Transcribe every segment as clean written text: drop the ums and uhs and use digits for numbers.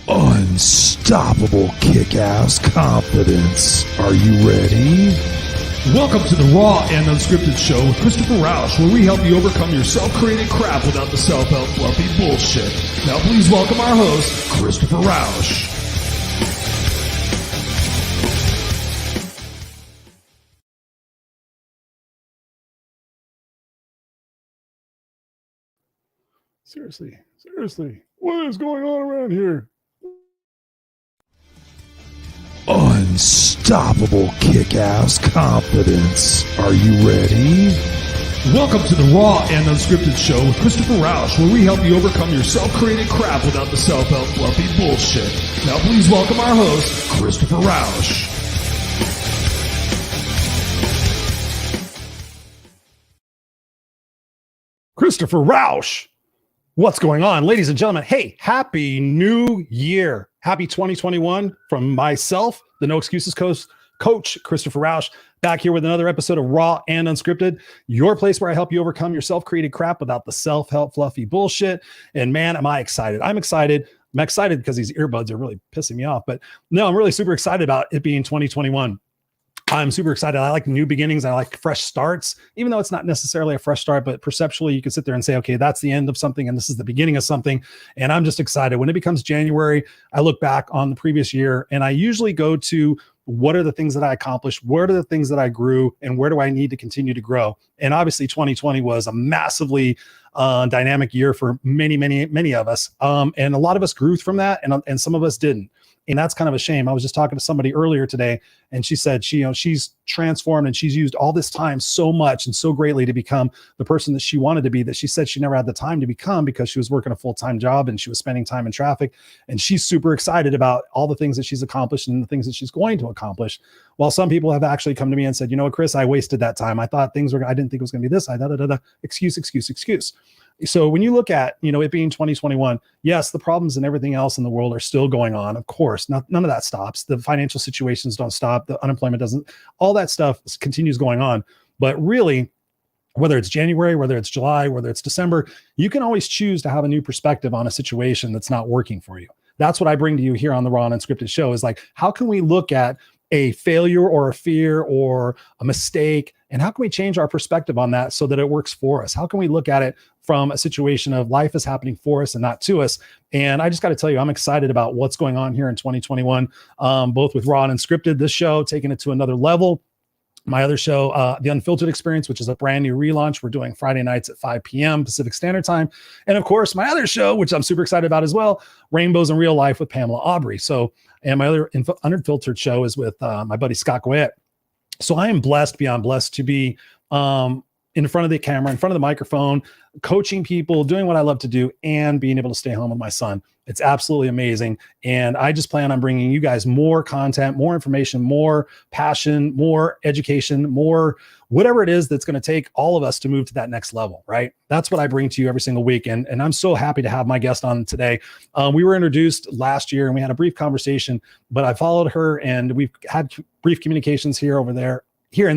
Unstoppable kick-ass confidence. Are you ready? Welcome to the Raw and Unscripted show with Christopher Rausch, where we help you overcome your self-created crap without the self-help fluffy bullshit. Now please welcome our host, Christopher Rausch. Seriously, what is going on around here? Unstoppable kick-ass confidence. Are you ready? Welcome to the Raw and Unscripted show with Christopher Rausch, where we help you overcome your self-created crap without the self-help fluffy bullshit. Now please welcome our host, Christopher Rausch. Christopher Rausch. What's going on, ladies and gentlemen? Hey, happy new year. Happy 2021 from myself, the No Excuses coach, Christopher Rausch, back here with another episode of Raw and Unscripted, your place where I help you overcome your self-created crap without the self-help fluffy bullshit. And man, am I excited. I'm excited because these earbuds are really pissing me off. But no, I'm really super excited about it being 2021. I'm super excited. I like new beginnings. I like fresh starts, even though it's not necessarily a fresh start, but perceptually you can sit there and say, okay, that's the end of something and this is the beginning of something. And I'm just excited. When it becomes January, I look back on the previous year and I usually go to what are the things that I accomplished? Where are the things that I grew? And where do I need to continue to grow? And obviously 2020 was a massively dynamic year for many of us. And a lot of us grew from that and some of us didn't. And that's kind of a shame. I was just talking to somebody earlier today, and she said she's transformed and she's used all this time so much and so greatly to become the person that she wanted to be, that she said she never had the time to become because she was working a full-time job and she was spending time in traffic. And she's super excited about all the things that she's accomplished and the things that she's going to accomplish. While some people have actually come to me and said, you know what, Chris, I wasted that time. I thought I didn't think it was going to be this. Excuse. So when you look at, it being 2021, yes, the problems and everything else in the world are still going on. Of course, none of that stops. The financial situations don't stop. The unemployment doesn't. All that stuff continues going on. But really, whether it's January, whether it's July, whether it's December, you can always choose to have a new perspective on a situation that's not working for you. That's what I bring to you here on the Raw and Unscripted show is like, how can we look at a failure or a fear or a mistake, and how can we change our perspective on that so that it works for us? How can we look at it from a situation of life is happening for us and not to us? And I just got to tell you, I'm excited about what's going on here in 2021, both with Raw and Unscripted, this show, taking it to another level. My other show, The Unfiltered Experience, which is a brand new relaunch. We're doing Friday nights at 5 p.m. Pacific Standard Time. And of course, my other show, which I'm super excited about as well, Rainbows in Real Life with Pamela Aubrey. And my other Unfiltered show is with my buddy Scott Goyette. So I am blessed beyond blessed to be in front of the camera, in front of the microphone, coaching people, doing what I love to do, and being able to stay home with my son. It's absolutely amazing. And I just plan on bringing you guys more content, more information, more passion, more education, more whatever it is that's going to take all of us to move to that next level, right? That's what I bring to you every single week. And I'm so happy to have my guest on today. We were introduced last year and we had a brief conversation, but I followed her and we've had brief communications here and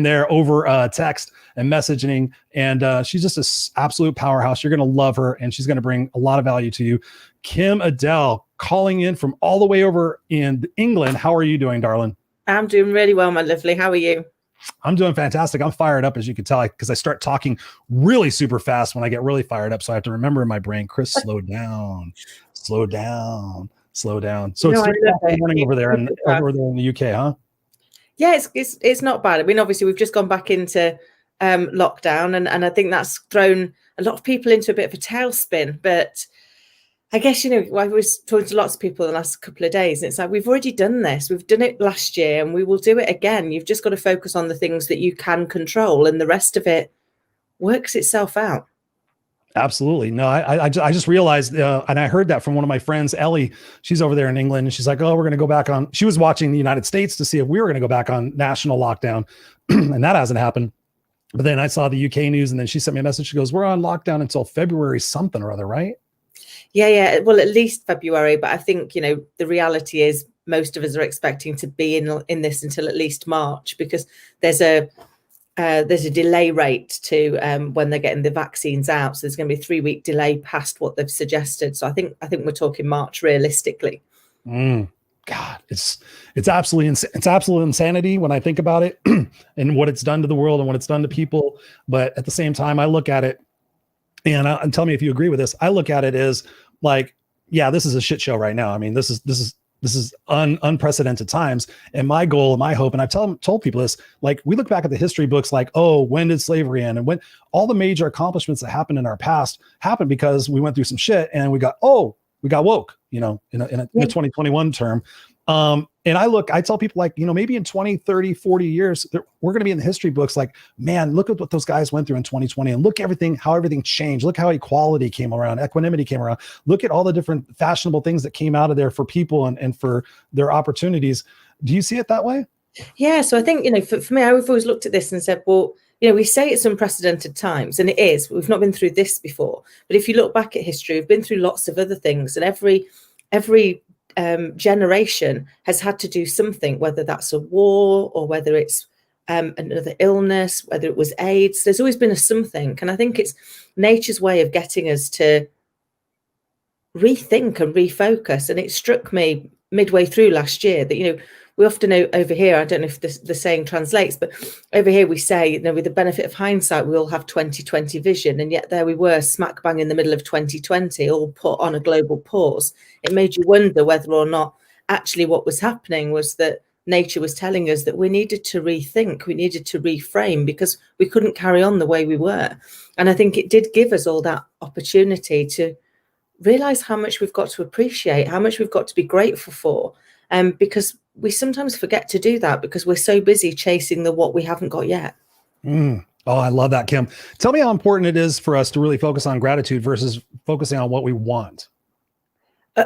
there over text and messaging. And she's just an absolute powerhouse. You're going to love her and she's going to bring a lot of value to you. Kim Adele, calling in from all the way over in England. How are you doing, darling? I'm doing really well, my lovely. How are you? I'm doing fantastic. I'm fired up, as you can tell, because I start talking really super fast when I get really fired up. So I have to remember in my brain, Chris, slow down. So it's 3 o'clock in the morning over there in the UK, huh? Yeah, it's not bad. I mean, obviously, we've just gone back into lockdown, and I think that's thrown a lot of people into a bit of a tailspin. But I guess, I was talking to lots of people in the last couple of days, and it's like, we've already done this. We've done it last year, and we will do it again. You've just got to focus on the things that you can control, and the rest of it works itself out. Absolutely. No, I just realized, and I heard that from one of my friends, Ellie. She's over there in England, and she's like, "Oh, we're going to go back on." She was watching the United States to see if we were going to go back on national lockdown, and that hasn't happened. But then I saw the UK news, and then she sent me a message. She goes, "We're on lockdown until February something or other, right?" Yeah. Well, at least February. But I think the reality is most of us are expecting to be in this until at least March, because there's a delay rate to when they're getting the vaccines out. So there's going to be a 3-week delay past what they've suggested. So I think we're talking March realistically. God, it's absolutely it's absolute insanity when I think about it and what it's done to the world and what it's done to people. But at the same time, I look at it and tell me if you agree with this. I look at it as like, yeah, this is a shit show right now. I mean, this is unprecedented times. And my goal and my hope, and I've told people this, like we look back at the history books, like, oh, when did slavery end? And when all the major accomplishments that happened in our past happened because we went through some shit and we got woke, in a 2021 term. And I tell people like, maybe in 20, 30, 40 years, we're going to be in the history books. Like, man, look at what those guys went through in 2020 and look how everything changed. Look how equality came around, equanimity came around. Look at all the different fashionable things that came out of there for people and for their opportunities. Do you see it that way? Yeah. So I think, for me, I've always looked at this and said, well, we say it's unprecedented times, and it is. We've not been through this before. But if you look back at history, we've been through lots of other things, and every generation has had to do something, whether that's a war or whether it's another illness, whether it was AIDS. There's always been a something. And I think it's nature's way of getting us to rethink and refocus. And it struck me midway through last year that, we often know over here, I don't know if the saying translates, but over here we say, with the benefit of hindsight, we all have 2020 vision. And yet there we were smack bang in the middle of 2020, all put on a global pause. It made you wonder whether or not actually what was happening was that nature was telling us that we needed to rethink, we needed to reframe, because we couldn't carry on the way we were. And I think it did give us all that opportunity to realize how much we've got to appreciate, how much we've got to be grateful for. Because we sometimes forget to do that because we're so busy chasing the what we haven't got yet. Oh, I love that, Kim. Tell me how important it is for us to really focus on gratitude versus focusing on what we want.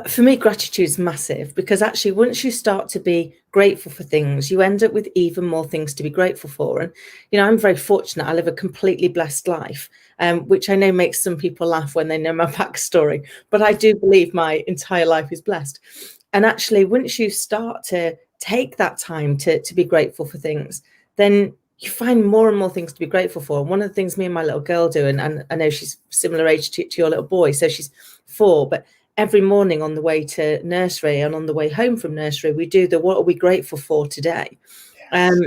For me, gratitude is massive, because actually once you start to be grateful for things, you end up with even more things to be grateful for. And, I'm very fortunate. I live a completely blessed life, which I know makes some people laugh when they know my backstory, but I do believe my entire life is blessed. And actually, once you start to take that time to be grateful for things, then you find more and more things to be grateful for. And one of the things me and my little girl do, and I know she's similar age to your little boy, so she's 4, but every morning on the way to nursery and on the way home from nursery, we do the what are we grateful for today? Yes.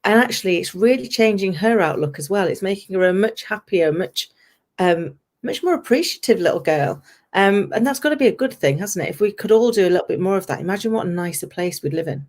And actually, it's really changing her outlook as well. It's making her a much happier, much more appreciative little girl. And that's got to be a good thing, hasn't it? If we could all do a little bit more of that, imagine what a nicer place we'd live in.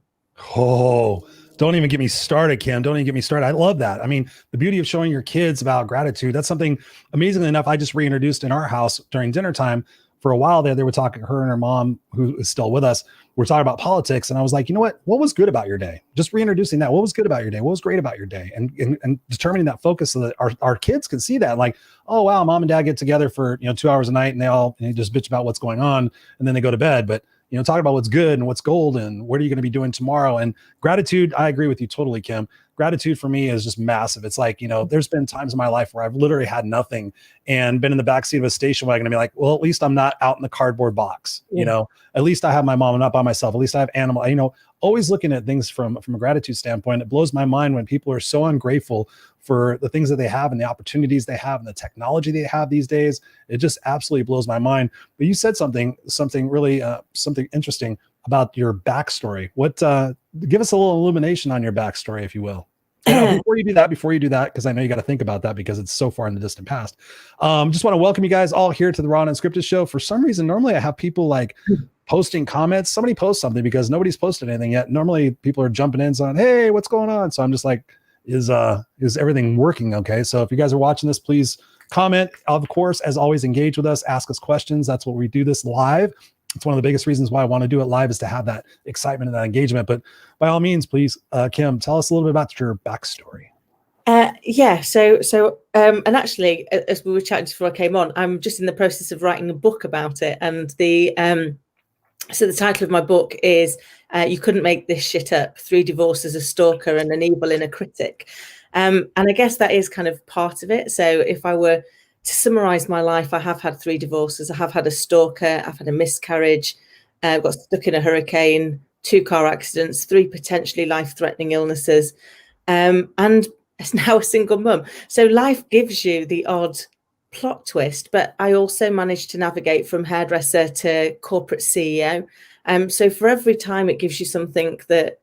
Oh, don't even get me started, Kim. Don't even get me started. I love that. I mean, the beauty of showing your kids about gratitude, that's something amazingly enough, I just reintroduced in our house during dinner time. For a while there, they were talking, her and her mom, who is still with us, we're talking about politics. And I was like, what was good about your day? Just reintroducing that. What was good about your day? What was great about your day? And determining that focus so that our kids can see that, like, oh, wow, mom and dad get together for, 2 hours a night and they just bitch about what's going on and then they go to bed. But, talk about what's good and what's gold and what are you going to be doing tomorrow? And gratitude, I agree with you totally, Kim. Gratitude for me is just massive. It's like, there's been times in my life where I've literally had nothing and been in the backseat of a station wagon and be like, well, at least I'm not out in the cardboard box. Yeah. At least I have my mom. I'm not by myself. At least I have animal, always looking at things from a gratitude standpoint. It blows my mind when people are so ungrateful for the things that they have and the opportunities they have and the technology they have these days. It just absolutely blows my mind. But you said something really, something interesting about your backstory. What, give us a little illumination on your backstory, if you will. Before you do that, because I know you got to think about that because it's so far in the distant past. Just want to welcome you guys all here to the Raw and Unscripted show. For some reason, normally I have people like posting comments. Somebody post something because nobody's posted anything yet. Normally people are jumping in saying, hey, what's going on? So I'm just like, is everything working okay? So if you guys are watching this, please comment. Of course, as always, engage with us, ask us questions. That's what we do this live. It's one of the biggest reasons why I want to do it live is to have that excitement and that engagement. But by all means, please, Kim, tell us a little bit about your backstory. Yeah. So, and actually, as we were chatting before I came on, I'm just in the process of writing a book about it. And so the title of my book is You Couldn't Make This Shit Up: 3 Divorces, a Stalker, and an Evil Inner Critic. And I guess that is kind of part of it. So if I were to summarize my life, I have had 3 divorces. I have had a stalker. I've had a miscarriage. Got stuck in a hurricane, 2 car accidents, 3 potentially life-threatening illnesses, and it's now a single mum. So life gives you the odd plot twist, but I also managed to navigate from hairdresser to corporate CEO. So for every time it gives you something that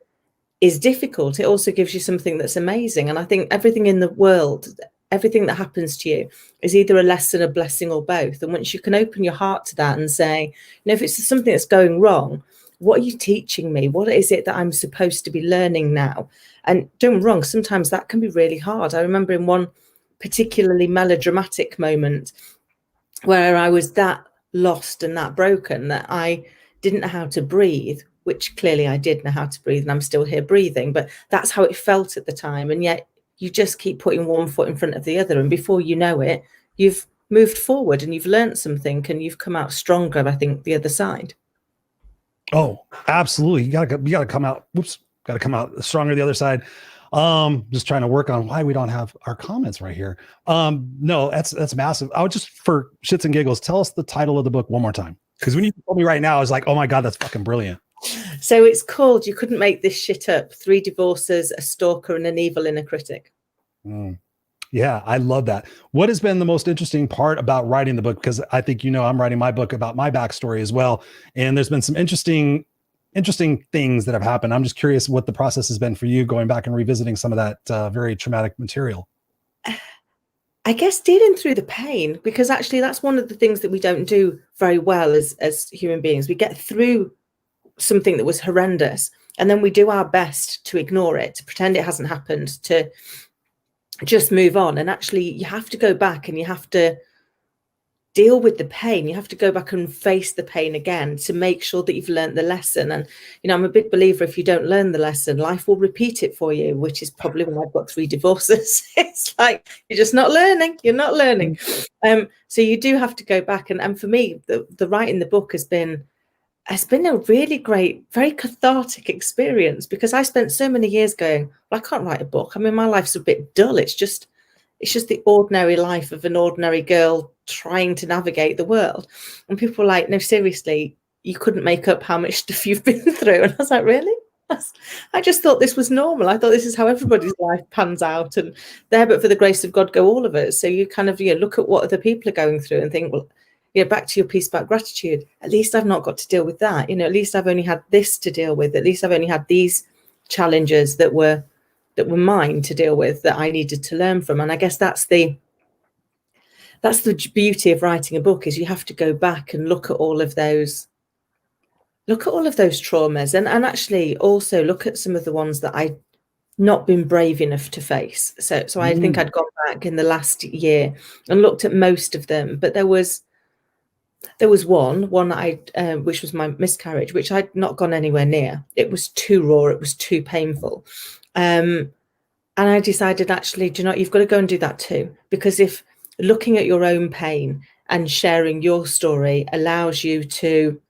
is difficult, it also gives you something that's amazing. And I think everything in the world, everything that happens to you is either a lesson, a blessing, or both. And once you can open your heart to that and say, if it's something that's going wrong, what are you teaching me? What is it that I'm supposed to be learning now? And don't get me wrong, sometimes that can be really hard. I remember in one particularly melodramatic moment where I was that lost and that broken that I didn't know how to breathe, which clearly I did know how to breathe, and I'm still here breathing, but that's how it felt at the time. And yet you just keep putting one foot in front of the other, and before you know it, you've moved forward and you've learned something and you've come out stronger, I think, the other side. Oh, absolutely. You gotta come out. Gotta come out stronger the other side. Just trying to work on why we don't have our comments right here. No, that's massive. I would just, for shits and giggles, tell us the title of the book one more time. Because when you told me right now, I was like, oh my God, that's fucking brilliant. So it's called You Couldn't Make This Shit Up: 3 Divorces, a Stalker, and an Evil Inner Critic. Yeah, I love that. What has been the most interesting part about writing the book? Because I think, I'm writing my book about my backstory as well. And there's been some interesting things that have happened. I'm just curious what the process has been for you going back and revisiting some of that very traumatic material. I guess dealing through the pain, because actually that's one of the things that we don't do very well as human beings. We get through something that was horrendous, and then we do our best to ignore it, to pretend it hasn't happened, to just move on. And actually you have to go back and you have to deal with the pain. You have to go back and face the pain again to make sure that you've learned the lesson. And I'm a big believer, if you don't learn the lesson, life will repeat it for you, which is probably when I've got 3 divorces. It's like you're just not learning. You're not learning. So you do have to go back. And for me, the writing the book has been a really great, very cathartic experience, because I spent so many years going, well, I can't write a book. I mean, my life's a bit dull. It's just the ordinary life of an ordinary girl trying to navigate the world. And people were like, no, seriously, you couldn't make up how much stuff you've been through. And I was like, really? I just thought this was normal. I thought this is how everybody's life pans out, and there, but for the grace of God, go all of us. So you kind of look at what other people are going through and think, well, back to your piece about gratitude. At least I've not got to deal with that. At least I've only had this to deal with. At least I've only had these challenges that were mine to deal with, that I needed to learn from. And I guess that's the beauty of writing a book, is you have to go back and look at all of those traumas, and actually also look at some of the ones that I'd not been brave enough to face. So I think I'd gone back in the last year and looked at most of them, but there was one which was my miscarriage, which I'd not gone anywhere near. It was too raw. It was too painful. And I decided, actually, you've got to go and do that too. Because if looking at your own pain and sharing your story allows you to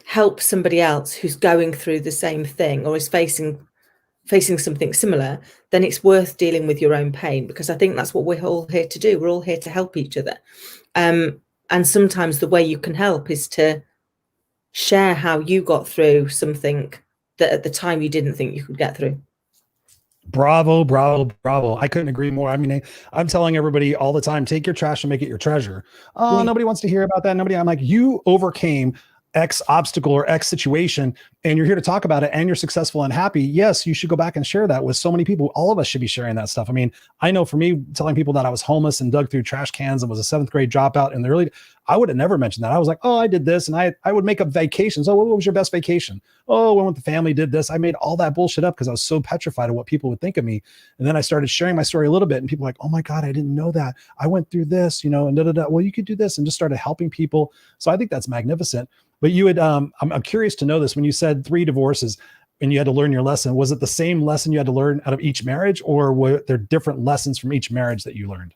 help somebody else who's going through the same thing or is facing something similar, then it's worth dealing with your own pain, because I think that's what we're all here to do. We're all here to help each other. And sometimes the way you can help is to share how you got through something that at the time you didn't think you could get through. Bravo, bravo, bravo. I couldn't agree more. I mean, I'm telling everybody all the time, take your trash and make it your treasure. Oh, nobody wants to hear about that. I'm like, you overcame X obstacle or X situation, and you're here to talk about it, and you're successful and happy. Yes, you should go back and share that with so many people. All of us should be sharing that stuff. I mean, I know for me, telling people that I was homeless and dug through trash cans and was a 7th grade dropout in the early, I would have never mentioned that. I was like, oh, I did this. And I would make up vacations. Oh, what was your best vacation? Oh, went with the family, did this. I made all that bullshit up because I was so petrified of what people would think of me. And then I started sharing my story a little bit, and people were like, oh my God, I didn't know that. I went through this, and well, you could do this, and just started helping people. So I think that's magnificent. But you had, I'm curious to know this, when you said 3 divorces and you had to learn your lesson, was it the same lesson you had to learn out of each marriage, or were there different lessons from each marriage that you learned?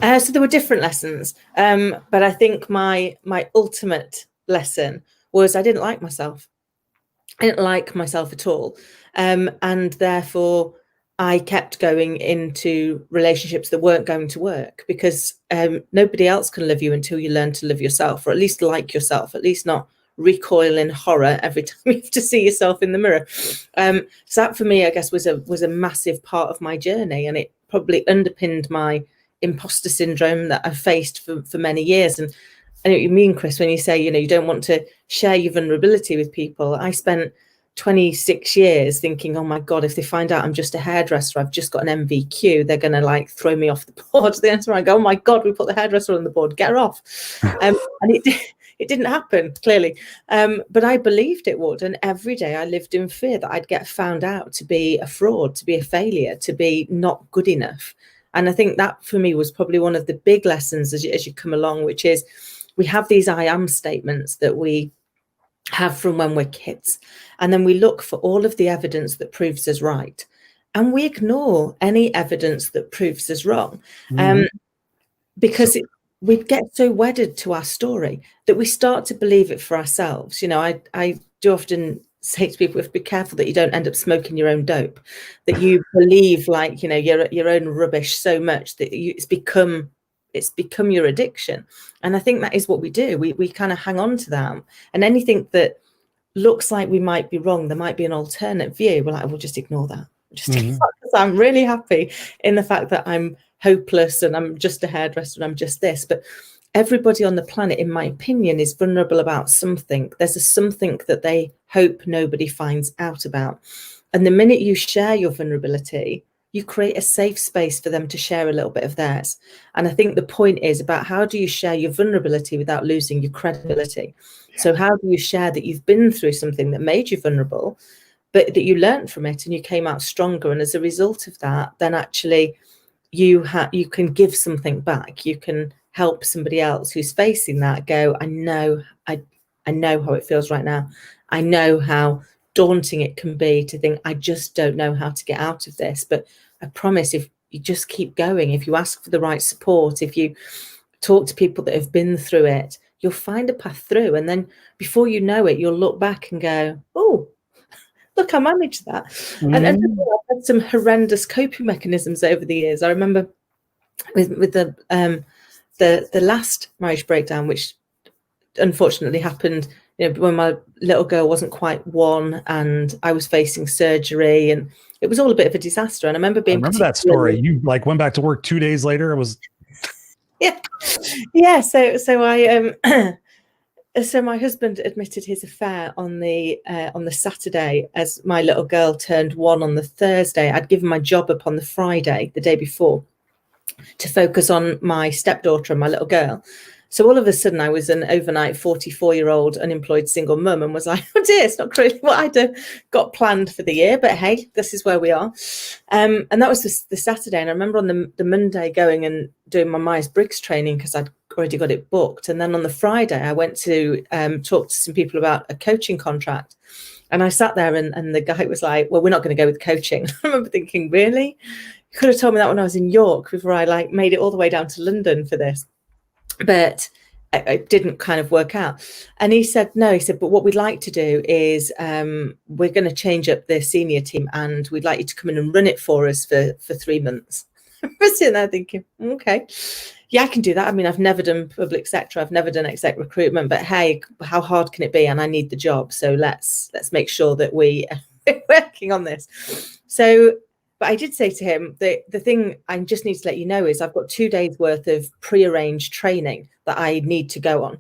So there were different lessons. But I think my ultimate lesson was I didn't like myself. I didn't like myself at all. And therefore I kept going into relationships that weren't going to work, because nobody else can love you until you learn to love yourself, or at least like yourself, at least not recoil in horror every time you have to see yourself in the mirror. So that for me, I guess, was a massive part of my journey. And it probably underpinned my imposter syndrome that I've faced for many years. And I know what you mean, Chris, when you say, you don't want to share your vulnerability with people. I spent 26 years thinking, oh my God, if they find out I'm just a hairdresser, I've just got an MVQ, they're going to like throw me off the board. The answer I go, oh my God, we put the hairdresser on the board, get her off. And it didn't happen, clearly. But I believed it would. And every day I lived in fear that I'd get found out to be a fraud, to be a failure, to be not good enough. And I think that for me was probably one of the big lessons as you come along, which is we have these I am statements that we have from when we're kids. And then we look for all of the evidence that proves us right. And we ignore any evidence that proves us wrong. Because we get so wedded to our story that we start to believe it for ourselves. I do often say to people, be careful that you don't end up smoking your own dope, that you believe like, your own rubbish so much that it's become your addiction. And I think that is what we do. We kind of hang on to that. And anything that looks like we might be wrong, there might be an alternate view. We're like, we'll just ignore that. Because I'm really happy in the fact that I'm hopeless and I'm just a hairdresser and I'm just this. But everybody on the planet, in my opinion, is vulnerable about something. There's a something that they hope nobody finds out about. And the minute you share your vulnerability, you create a safe space for them to share a little bit of theirs. And I think the point is about how do you share your vulnerability without losing your credibility? So how do you share that you've been through something that made you vulnerable, but that you learned from it and you came out stronger? And as a result of that, then actually you can give something back. You can help somebody else who's facing that go, I know how it feels right now. I know how daunting it can be to think, I just don't know how to get out of this. But I promise, if you just keep going, if you ask for the right support, if you talk to people that have been through it, you'll find a path through. And then before you know it, you'll look back and go, oh, look, I managed that. And I've had some horrendous coping mechanisms over the years. I remember with the last marriage breakdown, which unfortunately happened when my little girl wasn't quite 1 and I was facing surgery, and it was all a bit of a disaster. And I remember that story. You like went back to work 2 days later. It was yeah. So I so my husband admitted his affair on the Saturday as my little girl turned 1 on the Thursday. I'd given my job up on the Friday, the day before, to focus on my stepdaughter and my little girl. So all of a sudden I was an overnight 44-year-old unemployed single mum and was like, oh dear, it's not really what I'd got planned for the year, but hey, this is where we are. And that was the Saturday. And I remember on the Monday going and doing my Myers-Briggs training because I'd already got it booked. And then on the Friday, I went to talk to some people about a coaching contract. And I sat there and the guy was like, well, we're not going to go with coaching. I remember thinking, really? You could have told me that when I was in York before I made it all the way down to London for this. But it didn't kind of work out. And he said, no, he said, but what we'd like to do is we're going to change up the senior team and we'd like you to come in and run it for us for 3 months. I was sitting there thinking, okay, yeah, I can do that. I mean, I've never done public sector. I've never done exec recruitment, but hey, how hard can it be? And I need the job. So let's make sure that we're working on this. So, but I did say to him, the thing I just need to let you know is I've got 2 days worth of prearranged training that I need to go on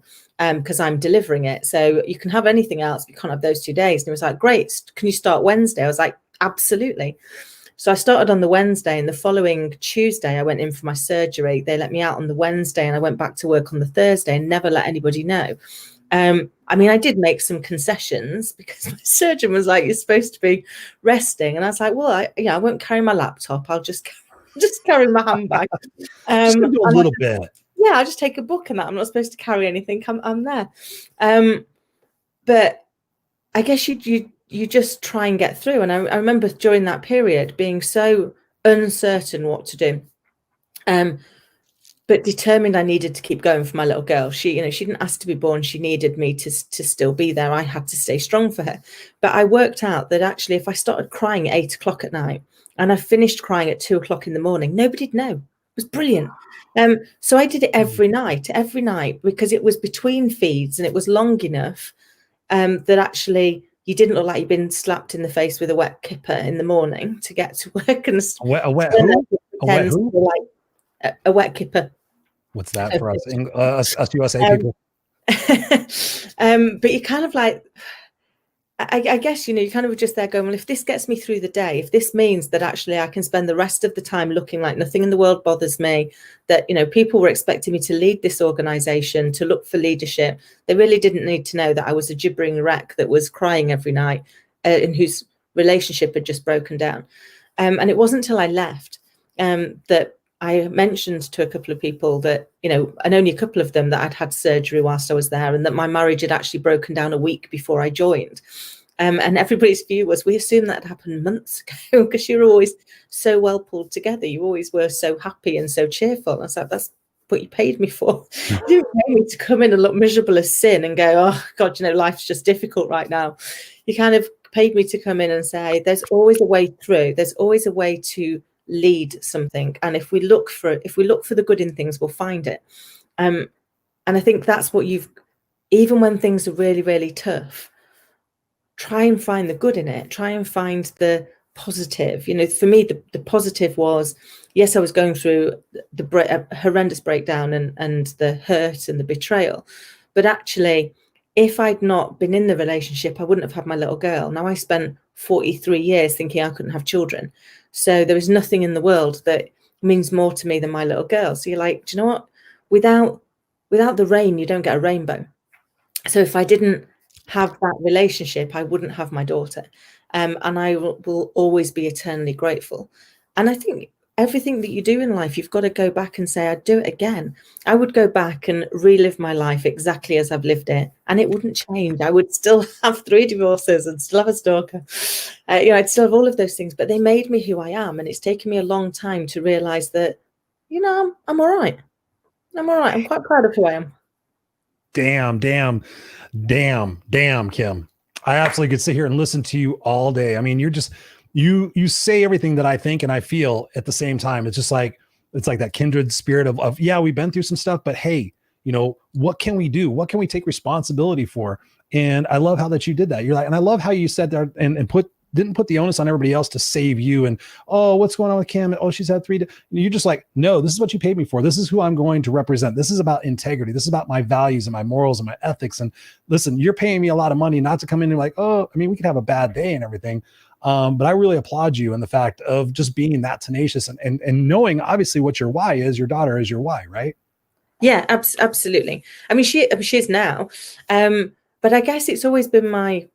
because I'm delivering it. So you can have anything else, but you can't have those 2 days. And he was like, great, can you start Wednesday? I was like, absolutely. So I started on the Wednesday, and the following Tuesday, I went in for my surgery. They let me out on the Wednesday and I went back to work on the Thursday and never let anybody know. I mean, I did make some concessions because my surgeon was like, you're supposed to be resting. And I was like, well, I won't carry my laptop. I'll just carry my handbag. Just do a little bit. Yeah, I'll just take a book and that. I'm not supposed to carry anything. I'm there. But I guess you just try and get through. And I remember during that period being so uncertain what to do. But determined I needed to keep going for my little girl. She didn't ask to be born. She needed me to still be there. I had to stay strong for her. But I worked out that actually if I started crying at 8 o'clock at night and I finished crying at 2 o'clock in the morning, nobody'd know. It was brilliant. So I did it every night, because it was between feeds and it was long enough that actually you didn't look like you'd been slapped in the face with a wet kipper in the morning to get to work. And A wet tends who? to like a wet kipper. What's that for us USA people? But you kind of like, I guess, you kind of were just there going, well, if this gets me through the day, if this means that actually I can spend the rest of the time looking like nothing in the world bothers me, that, people were expecting me to lead this organization, to look for leadership. They really didn't need to know that I was a gibbering wreck that was crying every night and whose relationship had just broken down. And it wasn't until I left that I mentioned to a couple of people that, and only a couple of them, that I'd had surgery whilst I was there, and that my marriage had actually broken down a week before I joined. And everybody's view was, we assumed that had happened months ago because you were always so well pulled together. You always were so happy and so cheerful. I was like, that's what you paid me for. You didn't pay me to come in and look miserable as sin and go, oh God, life's just difficult right now. You kind of paid me to come in and say, there's always a way through. There's always a way to lead something, and if we look for the good in things, we'll find it. And I think that's what even when things are really, really tough, try and find the good in it. Try and find the positive. For me, the positive was, yes, I was going through the horrendous breakdown and the hurt and the betrayal, but actually, if I'd not been in the relationship, I wouldn't have had my little girl. Now, I spent 43 years thinking I couldn't have children. So there is nothing in the world that means more to me than my little girl. So you're like, do you know what? Without the rain, you don't get a rainbow. So if I didn't have that relationship, I wouldn't have my daughter. And I will always be eternally grateful. And I think everything that you do in life, you've got to go back and say, I'd do it again. I would go back and relive my life exactly as I've lived it, and it wouldn't change. I would still have 3 divorces and still have a stalker. I'd still have all of those things, but they made me who I am. And it's taken me a long time to realize that, I'm all right. I'm all right. I'm quite proud of who I am. Damn, Kim. I absolutely could sit here and listen to you all day. I mean, you're just, you say everything that I think and I feel at the same time. It's just like, it's like that kindred spirit of yeah, we've been through some stuff, but hey, what can we do? What can we take responsibility for? And I love how that you did that. You're like, and I love how you said that and didn't put the onus on everybody else to save you. And, oh, what's going on with Kim? Oh, she's had 3. You're just like, no, this is what you paid me for. This is who I'm going to represent. This is about integrity. This is about my values and my morals and my ethics. And listen, you're paying me a lot of money not to come in and like, oh, I mean, we could have a bad day and everything. But I really applaud you in the fact of just being that tenacious and knowing obviously what your why is. Your daughter is your why, right? Yeah, absolutely. I mean, she is now. But I guess it's always been my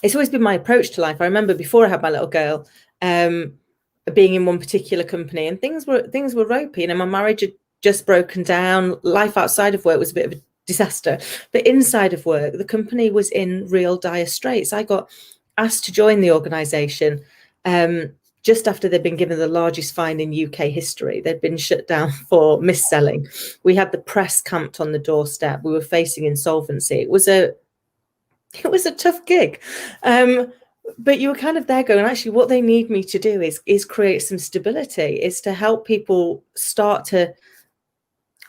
approach to life. I remember before I had my little girl, being in one particular company, and things were ropey. My marriage had just broken down. Life outside of work was a bit of a disaster, but inside of work, the company was in real dire straits. I got asked to join the organisation just after they'd been given the largest fine in UK history. They'd been shut down for mis-selling. We had the press camped on the doorstep. We were facing insolvency. It was a tough gig. But you were kind of there going, actually, what they need me to do is create some stability, is to help people start to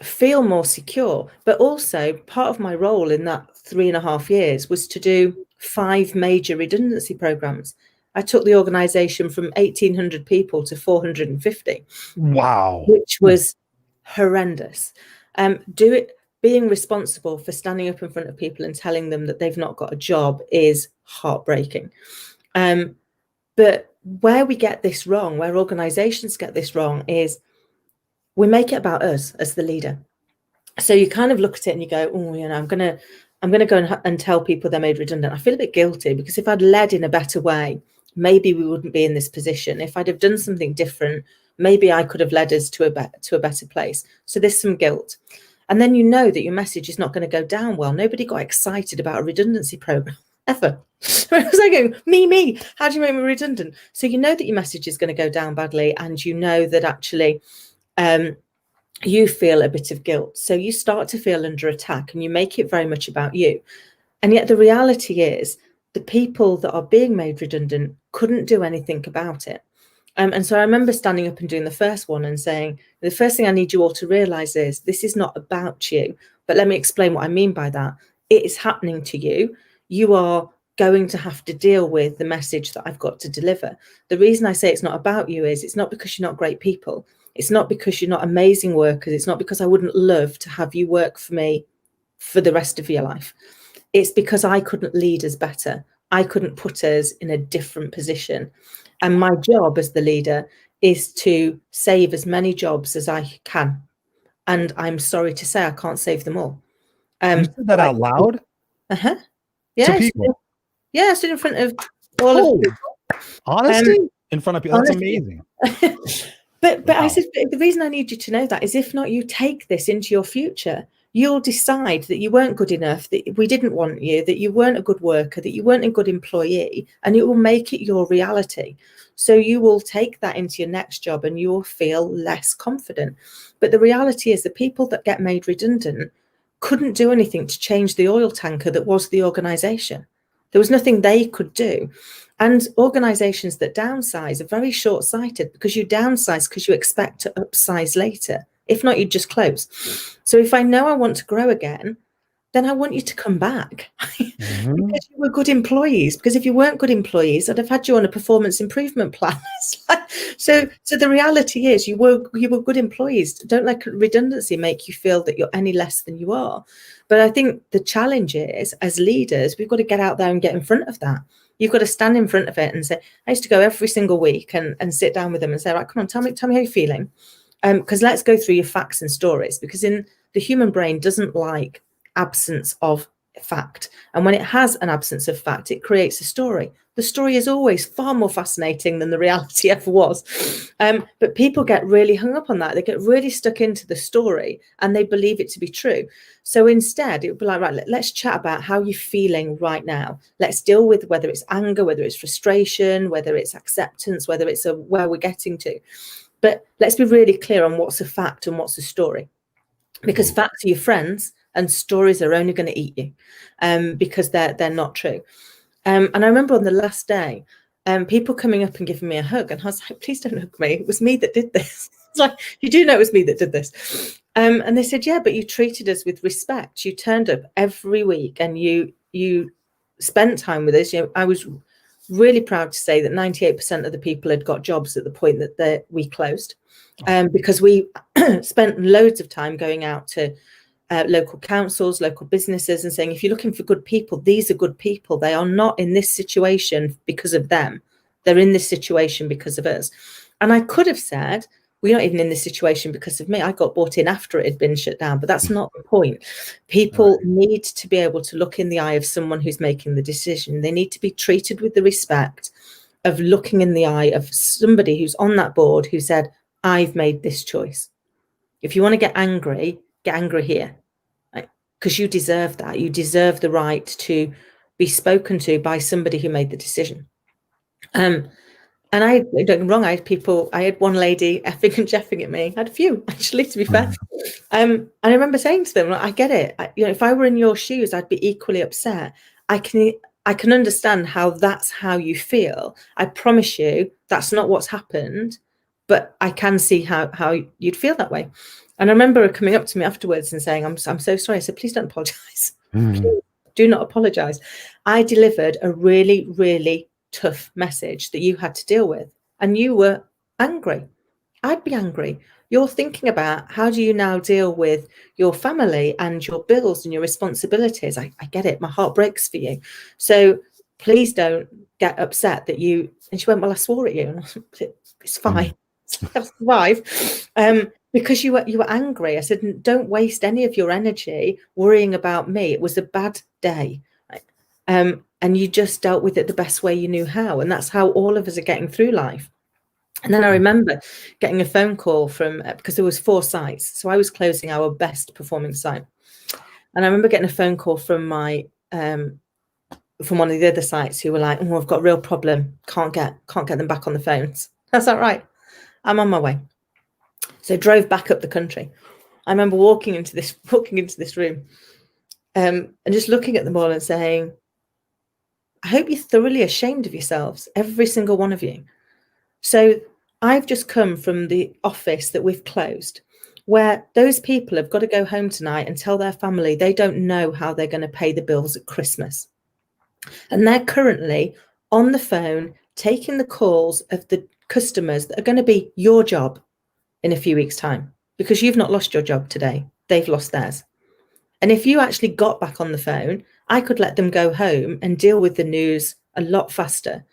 feel more secure. But also part of my role in that 3.5 years was to do 5 major redundancy programs. I took the organization from 1,800 people to 450. Wow. Which was horrendous. Being responsible for standing up in front of people and telling them that they've not got a job is heartbreaking. But where we get this wrong, where organizations get this wrong, is we make it about us as the leader. So you kind of look at it and you go, oh, I'm going to go and tell people they're made redundant. I feel a bit guilty because if I'd led in a better way, maybe we wouldn't be in this position. If I'd have done something different, maybe I could have led us to a better place. So there's some guilt. And then you know that your message is not going to go down well. Nobody got excited about a redundancy program ever. It was like going, me, how do you make me redundant? So you know that your message is going to go down badly, and you know that actually you feel a bit of guilt. So you start to feel under attack and you make it very much about you. And yet the reality is the people that are being made redundant couldn't do anything about it. And so I remember standing up and doing the first one and saying, the first thing I need you all to realize is this is not about you, but let me explain what I mean by that. It is happening to you. You are going to have to deal with the message that I've got to deliver. The reason I say it's not about you is it's not because you're not great people. It's not because you're not amazing workers. It's not because I wouldn't love to have you work for me for the rest of your life. It's because I couldn't lead us better. I couldn't put us in a different position. And my job as the leader is to save as many jobs as I can. And I'm sorry to say I can't save them all. You said that out loud? Uh-huh. To Yeah. people? Yeah, I stood in front of all of people. Honesty? In front of people? That's Honesty. amazing. But Wow. I said, the reason I need you to know that is if not, you take this into your future. You'll decide that you weren't good enough, that we didn't want you, that you weren't a good worker, that you weren't a good employee, and it will make it your reality. So you will take that into your next job and you will feel less confident. But the reality is the people that get made redundant couldn't do anything to change the oil tanker that was the organization. There was nothing they could do. And organizations that downsize are very short-sighted because you downsize because you expect to upsize later. If not, you'd just close. So if I know I want to grow again, then I want you to come back because you were good employees. Because if you weren't good employees, I'd have had you on a performance improvement plan. So the reality is you were good employees. Don't let redundancy make you feel that you're any less than you are. But I think the challenge is, as leaders, we've got to get out there and get in front of that. You've got to stand in front of it and say, I used to go every single week and sit down with them and say, right, come on, tell me how you're feeling. Because let's go through your facts and stories, because in the human brain doesn't like absence of fact. And when it has an absence of fact, it creates a story. The story is always far more fascinating than the reality ever was. But people get really hung up on that. They get really stuck into the story and they believe it to be true. So instead, it would be like, right, let's chat about how you're feeling right now. Let's deal with whether it's anger, whether it's frustration, whether it's acceptance, whether it's where we're getting to. But let's be really clear on what's a fact and what's a story. Because facts are your friends and stories are only going to eat you because they're not true. And I remember on the last day, people coming up and giving me a hug. And I was like, please don't hug me. It was me that did this. It's like, you do know it was me that did this. And they said, yeah, but you treated us with respect. You turned up every week and you spent time with us. You know, I was really proud to say that 98% of the people had got jobs at the point that we closed, because we spent loads of time going out to local councils, local businesses, and saying, if you're looking for good people, these are good people. They are not in this situation because of them. They're in this situation because of us. And I could have said, we're not even in this situation because of me. I got brought in after it had been shut down, but that's not the point. People need to be able to look in the eye of someone who's making the decision. They need to be treated with the respect of looking in the eye of somebody who's on that board who said, I've made this choice. If you want to get angry here, because you deserve that. You deserve the right to be spoken to by somebody who made the decision. And I don't get me wrong, I had one lady effing and jeffing at me. I had a few, actually, to be fair. And I remember saying to them, I get it. If I were in your shoes, I'd be equally upset. I can understand how that's how you feel. I promise you that's not what's happened, but I can see how you'd feel that way. And I remember her coming up to me afterwards and saying, I'm so sorry. I said, please don't apologize. Please do not apologize. I delivered a really, really tough message that you had to deal with, and you were angry. I'd be angry. You're thinking about how do you now deal with your family and your bills and your responsibilities. I get it. My heart breaks for you. So please don't get upset that you. And she went, well, I swore at you. And I said, it's fine. I'll survive. Because you were angry. I said, don't waste any of your energy worrying about me. It was a bad day. And you just dealt with it the best way you knew how. And that's how all of us are getting through life. And then I remember getting a phone call from, because there was 4 sites. So I was closing our best performing site. And I remember getting a phone call from from one of the other sites who were like, oh, I've got a real problem. Can't get them back on the phones. That's not right. I'm on my way. So I drove back up the country. I remember walking into this room and just looking at them all and saying, I hope you're thoroughly ashamed of yourselves, every single one of you. So I've just come from the office that we've closed, where those people have got to go home tonight and tell their family they don't know how they're going to pay the bills at Christmas. And they're currently on the phone taking the calls of the customers that are going to be your job in a few weeks' time, because you've not lost your job today. They've lost theirs. And if you actually got back on the phone, I could let them go home and deal with the news a lot faster.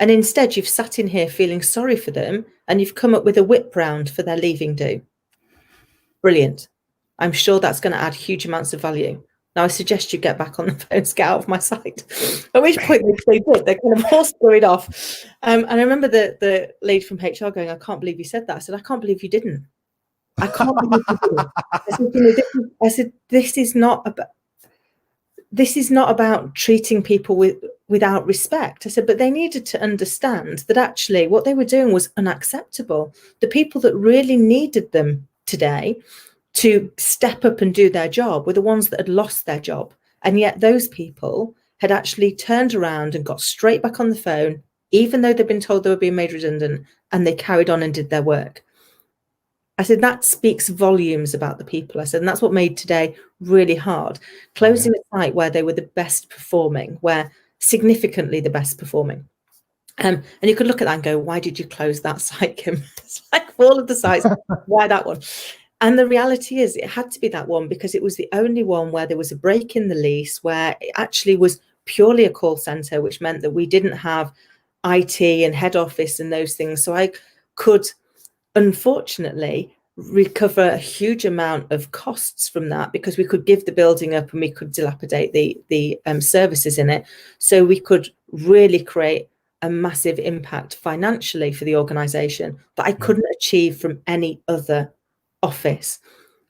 And instead, you've sat in here feeling sorry for them, and you've come up with a whip round for their leaving due. Brilliant. I'm sure that's going to add huge amounts of value. Now, I suggest you get back on the phones, get out of my sight. At which point they did. They kind of all scurried off. And I remember the lady from HR going, I can't believe you said that. I said, I can't believe you didn't. I can't believe you didn't. I said, this is not about treating people without respect. I said, but they needed to understand that actually what they were doing was unacceptable. The people that really needed them today to step up and do their job were the ones that had lost their job. And yet those people had actually turned around and got straight back on the phone, even though they'd been told they were being made redundant, and they carried on and did their work. I said, that speaks volumes about the people. I said, and that's what made today really hard. Closing a site where they were the best performing, where significantly the best performing. And you could look at that and go, why did you close that site, Kim? It's like all of the sites, why that one? And the reality is it had to be that one because it was the only one where there was a break in the lease, where it actually was purely a call center, which meant that we didn't have IT and head office and those things. So I could, unfortunately, recover a huge amount of costs from that because we could give the building up and we could dilapidate the services in it. So we could really create a massive impact financially for the organization that I couldn't achieve from any other office.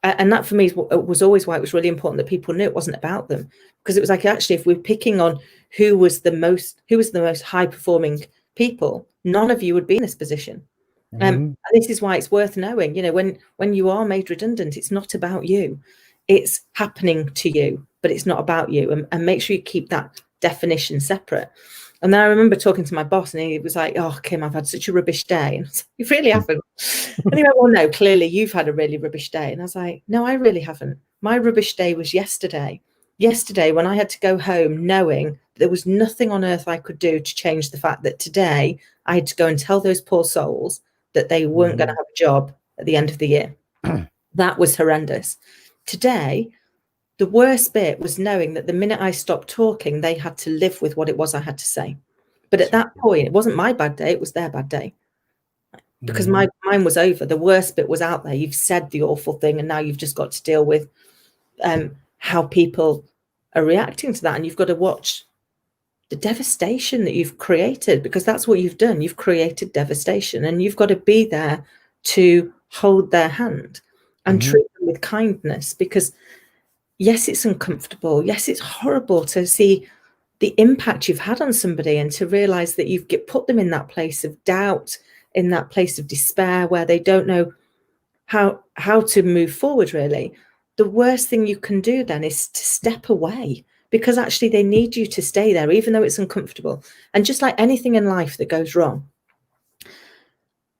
And that for me was always why it was really important that people knew it wasn't about them, because it was like, actually, if we're picking on who was the most high performing people, none of you would be in this position. And this is why it's worth knowing, when you are made redundant, it's not about you, it's happening to you, but it's not about you. And make sure you keep that definition separate. And then I remember talking to my boss, and he was like, oh, Kim, I've had such a rubbish day. And I was like, you really haven't? And he went, well, no, clearly you've had a really rubbish day. And I was like, no, I really haven't. My rubbish day was yesterday. Yesterday, when I had to go home knowing there was nothing on earth I could do to change the fact that today I had to go and tell those poor souls that they weren't going to have a job at the end of the year. That was horrendous. Today, the worst bit was knowing that the minute I stopped talking, they had to live with what it was I had to say. But at that point, it wasn't my bad day, it was their bad day. Because mine was over. The worst bit was out there. You've said the awful thing, and now you've just got to deal with how people are reacting to that. And you've got to watch the devastation that you've created, because that's what you've done. You've created devastation, and you've got to be there to hold their hand and treat them with kindness, because yes, it's uncomfortable. Yes, it's horrible to see the impact you've had on somebody and to realize that you've put them in that place of doubt, in that place of despair where they don't know how to move forward, really. The worst thing you can do then is to step away, because actually they need you to stay there, even though it's uncomfortable. And just like anything in life that goes wrong,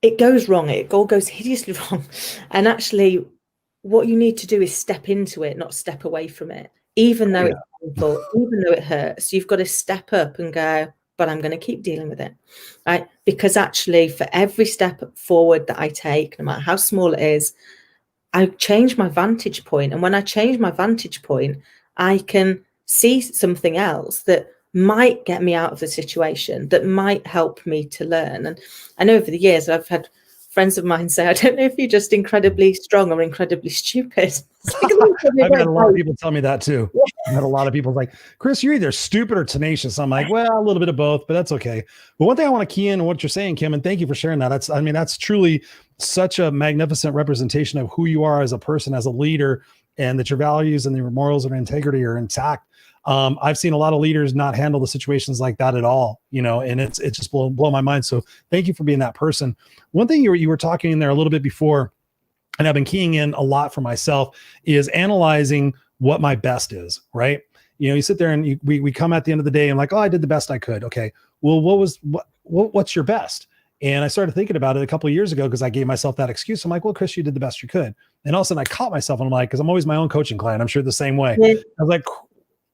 it goes wrong. It all goes hideously wrong. And actually, what you need to do is step into it, not step away from it. Even though it's painful, even though it hurts, you've got to step up and go, but I'm going to keep dealing with it, right? Because actually, for every step forward that I take, no matter how small it is, I change my vantage point. And when I change my vantage point, I can see something else that might get me out of the situation, that might help me to learn. And I know over the years, I've had friends of mine say, I don't know if you're just incredibly strong or incredibly stupid. I've had a lot of people tell me that too. I've had a lot of people like, Chris, you're either stupid or tenacious. I'm like, well, a little bit of both, but that's okay. But one thing I want to key in on what you're saying, Kim, and thank you for sharing that. That's truly such a magnificent representation of who you are as a person, as a leader, and that your values and your morals and integrity are intact. I've seen a lot of leaders not handle the situations like that at all, and it's just blow my mind. So thank you for being that person. One thing you were talking in there a little bit before, and I've been keying in a lot for myself, is analyzing what my best is, right? You sit there and we come at the end of the day and like, oh, I did the best I could. Okay. Well, what's your best? And I started thinking about it a couple of years ago because I gave myself that excuse. I'm like, well, Chris, you did the best you could. And all of a sudden I caught myself and I'm like, because I'm always my own coaching client. I'm sure the same way. Yeah. I was like,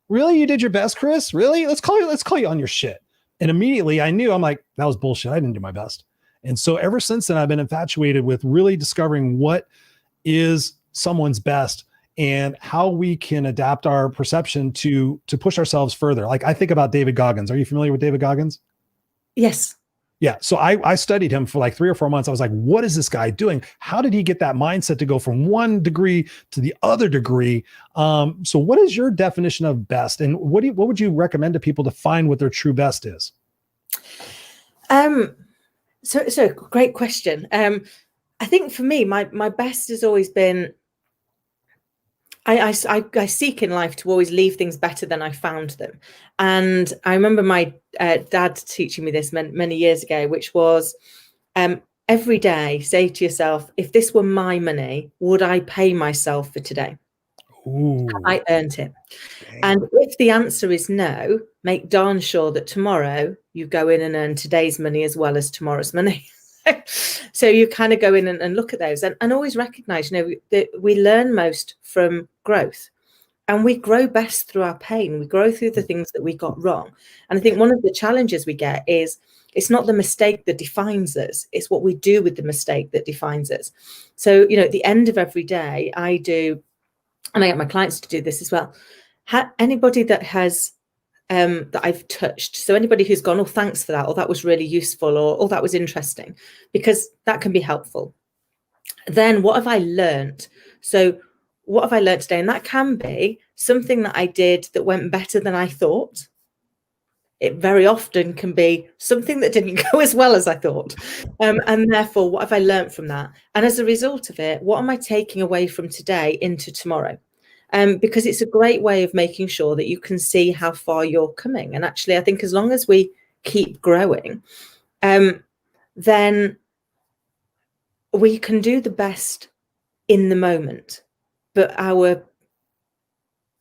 Really? You did your best, Chris? Really? Let's call you on your shit. And immediately I knew, I'm like, that was bullshit. I didn't do my best. And so ever since then, I've been infatuated with really discovering what is someone's best and how we can adapt our perception to push ourselves further. Like I think about David Goggins. Are you familiar with David Goggins? Yes. Yeah. So I studied him for like 3 or 4 months. I was like, what is this guy doing? How did he get that mindset to go from one degree to the other degree? So what is your definition of best? And what would you recommend to people to find what their true best is? So great question. I think for me, my best has always been, I seek in life to always leave things better than I found them. And I remember my dad teaching me this many years ago, which was every day say to yourself, if this were my money, would I pay myself for today? Ooh. I earned it. Dang. And if the answer is no, make darn sure that tomorrow you go in and earn today's money as well as tomorrow's money. So you kind of go in and look at those and always recognize, that we learn most from growth, and we grow best through our pain. We grow through the things that we got wrong. And I think one of the challenges we get is it's not the mistake that defines us. It's what we do with the mistake that defines us. So, at the end of every day, I do, and I get my clients to do this as well. Anybody that has that I've touched. So anybody who's gone, oh, thanks for that, or that was really useful, or oh, that was interesting, because that can be helpful. Then what have I learned? So what have I learned today? And that can be something that I did that went better than I thought. It very often can be something that didn't go as well as I thought. And therefore, what have I learned from that? And as a result of it, what am I taking away from today into tomorrow? Because it's a great way of making sure that you can see how far you're coming. And actually, I think as long as we keep growing, then we can do the best in the moment. But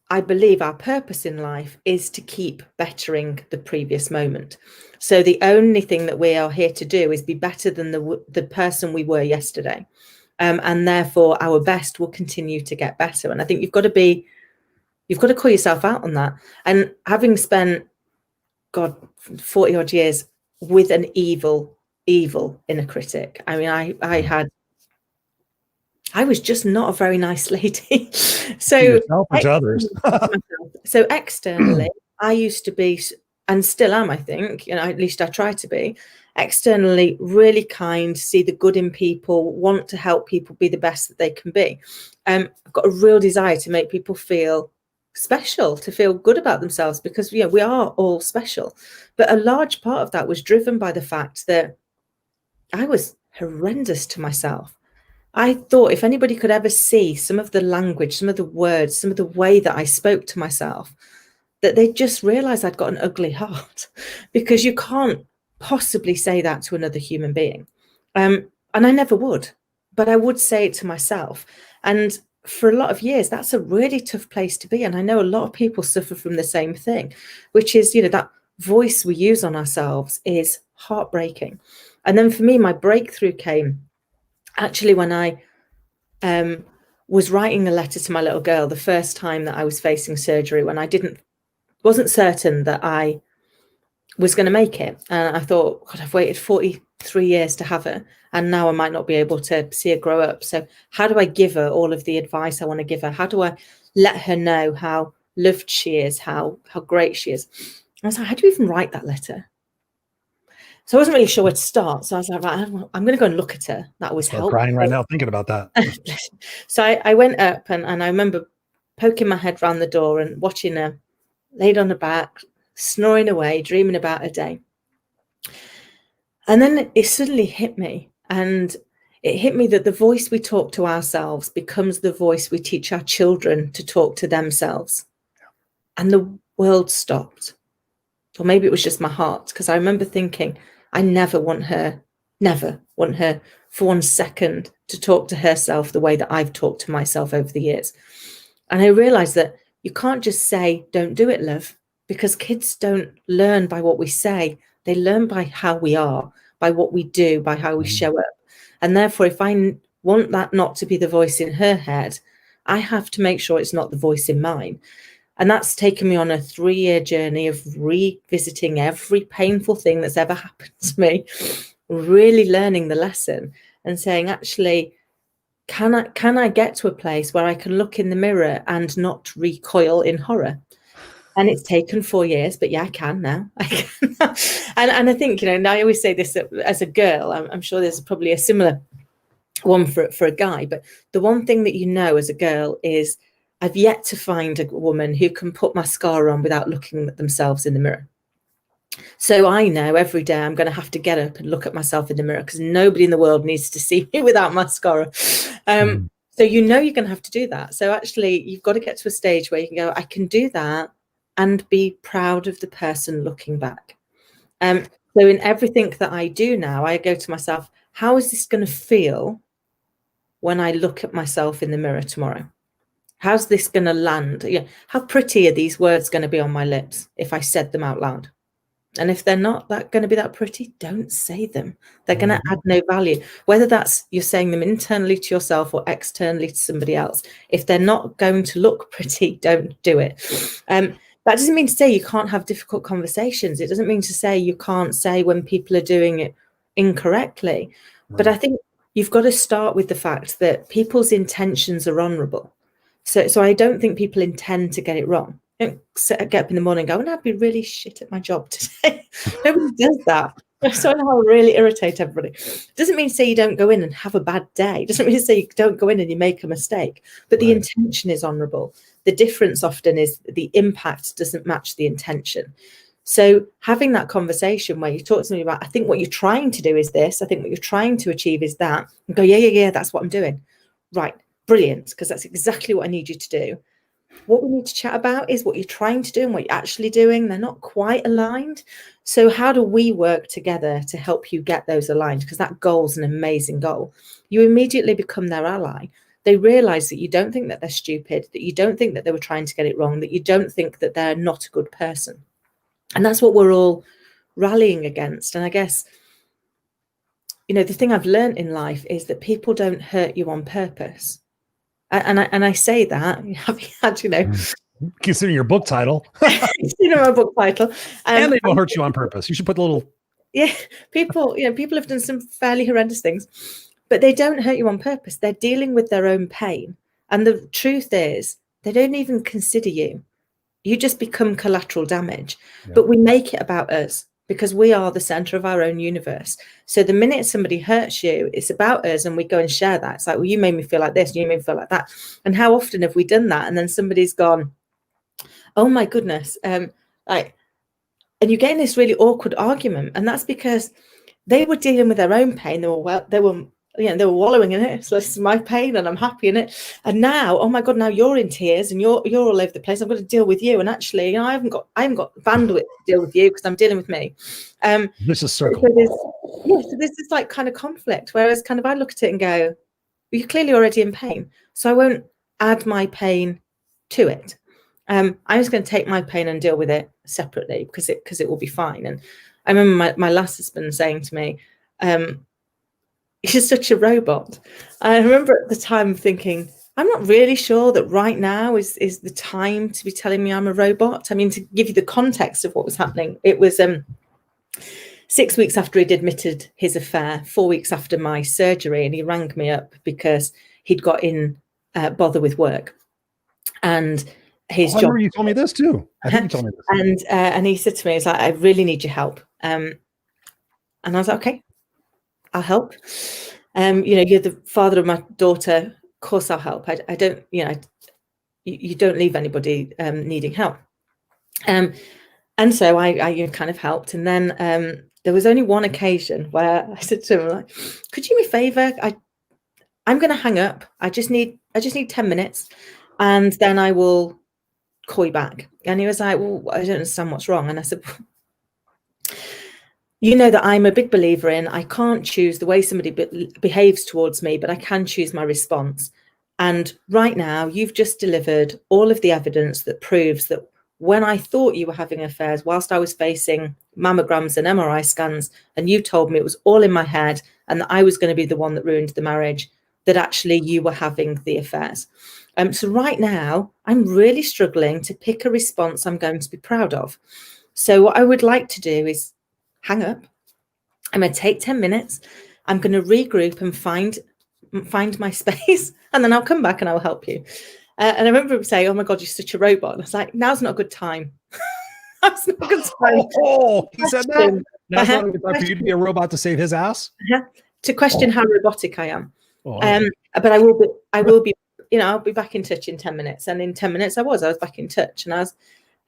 I believe our purpose in life is to keep bettering the previous moment. So the only thing that we are here to do is be better than the person we were yesterday. And therefore our best will continue to get better. And I think you've got to call yourself out on that. And having spent 40 odd years with an evil inner critic. I mean, I was just not a very nice lady. So yourself or to others. So externally, I used to be, and still am, I think, at least I try to be, externally really kind, see the good in people, want to help people be the best that they can be. I've got a real desire to make people feel special, to feel good about themselves, because we are all special. But a large part of that was driven by the fact that I was horrendous to myself. I thought if anybody could ever see some of the language, some of the words, some of the way that I spoke to myself, that they'd just realize I'd got an ugly heart, because you can't possibly say that to another human being. And I never would, but I would say it to myself. And for a lot of years, that's a really tough place to be. And I know a lot of people suffer from the same thing, which is, that voice we use on ourselves is heartbreaking. And then for me, my breakthrough came actually when I was writing a letter to my little girl the first time that I was facing surgery, when I wasn't certain that I was going to make it. And I thought, God, I've waited 43 years to have her, and now I might not be able to see her grow up. So how do I give her all of the advice I want to give her? How do I let her know how loved she is, how great she is? I was like, how do you even write that letter? So I wasn't really sure where to start. So I was like, right, I'm going to go and look at her. That always helped. I'm crying right now thinking about that. So I went up and I remember poking my head round the door and watching her laid on her back, snoring away, dreaming about her day. And then it suddenly hit me. And it hit me that the voice we talk to ourselves becomes the voice we teach our children to talk to themselves. And the world stopped. Or maybe it was just my heart, because I remember thinking, I never want her for 1 second to talk to herself the way that I've talked to myself over the years. And I realized that you can't just say, don't do it, love, because kids don't learn by what we say. They learn by how we are, by what we do, by how we show up. And therefore, if I want that not to be the voice in her head, I have to make sure it's not the voice in mine. And that's taken me on a 3-year journey of revisiting every painful thing that's ever happened to me, really learning the lesson and saying, actually, can I get to a place where I can look in the mirror and not recoil in horror? And it's taken 4 years, but yeah, I can now. I can. And I think, and I always say this as a girl, I'm sure there's probably a similar one for a guy, but the one thing that as a girl is I've yet to find a woman who can put mascara on without looking at themselves in the mirror. So I know every day I'm going to have to get up and look at myself in the mirror because nobody in the world needs to see me without mascara. So you're going to have to do that. So actually, you've got to get to a stage where you can go, I can do that and be proud of the person looking back. So in everything that I do now, I go to myself, how is this going to feel when I look at myself in the mirror tomorrow? How's this going to land? How pretty are these words going to be on my lips if I said them out loud? And if they're not going to be that pretty, don't say them. They're going to add no value. Whether that's you're saying them internally to yourself or externally to somebody else. If they're not going to look pretty, don't do it. That doesn't mean to say you can't have difficult conversations. It doesn't mean to say you can't say when people are doing it incorrectly. Right. But I think you've got to start with the fact that people's intentions are honourable. So I don't think people intend to get it wrong. Don't get up in the morning and go, I'd be really shit at my job today. Nobody does that. So I'll really irritate everybody. Doesn't mean to say you don't go in and have a bad day. Doesn't mean to say you don't go in and you make a mistake. But the intention is honourable. The difference often is the impact doesn't match the intention. So having that conversation where you talk to me about, I think what you're trying to do is this. I think what you're trying to achieve is that. And go, yeah, that's what I'm doing. Right. Brilliant, because that's exactly what I need you to do. What we need to chat about is what you're trying to do and what you're actually doing. They're not quite aligned. So how do we work together to help you get those aligned? Because that goal's an amazing goal. You immediately become their ally. They realize that you don't think that they're stupid, that you don't think that they were trying to get it wrong, that you don't think that they're not a good person. And that's what we're all rallying against. And I guess, the thing I've learned in life is that people don't hurt you on purpose. And I say that, have you had, considering your book title, my book title, and they don't hurt you on purpose. You should put a little. Yeah, people have done some fairly horrendous things, but they don't hurt you on purpose. They're dealing with their own pain, and the truth is, they don't even consider you. You just become collateral damage. Yeah. But we make it about us because we are the center of our own universe. So the minute somebody hurts you, it's about us, and we go and share that. It's like, well, you made me feel like this, and you made me feel like that. And how often have we done that? And then somebody's gone, oh my goodness. And you get in this really awkward argument. And that's because they were dealing with their own pain. They were wallowing in it. So this is my pain and I'm happy in it. And now, oh my God, now you're in tears and you're all over the place. I've got to deal with you. And actually, I haven't got bandwidth to deal with you because I'm dealing with me. This is circle. So this is like kind of conflict. Whereas kind of I look at it and go, you're clearly already in pain. So I won't add my pain to it. I'm just going to take my pain and deal with it separately because it will be fine. And I remember my last husband saying to me, you're such a robot. I remember at the time thinking, I'm not really sure that right now is the time to be telling me I'm a robot. I mean, to give you the context of what was happening, it was 6 weeks after he'd admitted his affair, 4 weeks after my surgery, and he rang me up because he'd got in bother with work. And his job. I remember you told me this too. I think you told me this. And he said to me, he's like, I really need your help. And I was like, okay, I'll help. You're the father of my daughter. Of course, I'll help. I don't, you don't leave anybody needing help. And so I kind of helped. And then there was only one occasion where I said to him, like, could you do me a favor? I'm going to hang up. I just need 10 minutes and then I will call you back. And he was like, well, I don't understand what's wrong. And I said, you know that I'm a big believer in, I can't choose the way somebody behaves towards me, but I can choose my response. And right now, you've just delivered all of the evidence that proves that when I thought you were having affairs, whilst I was facing mammograms and MRI scans, and you told me it was all in my head and that I was going to be the one that ruined the marriage, that actually you were having the affairs. So right now, I'm really struggling to pick a response I'm going to be proud of. So what I would like to do is hang up. I'm going to take 10 minutes. I'm going to regroup and find my space, and then I'll come back and I'll help you. And I remember him saying, "Oh my God, you're such a robot." And I was like, "Now's not a good time." That's not a good time. Oh, he said that? That's not a good time for you to be a robot to save his ass? To question how robotic I am. Oh. But I will be, I'll be back in touch in 10 minutes. And in 10 minutes I was back in touch. And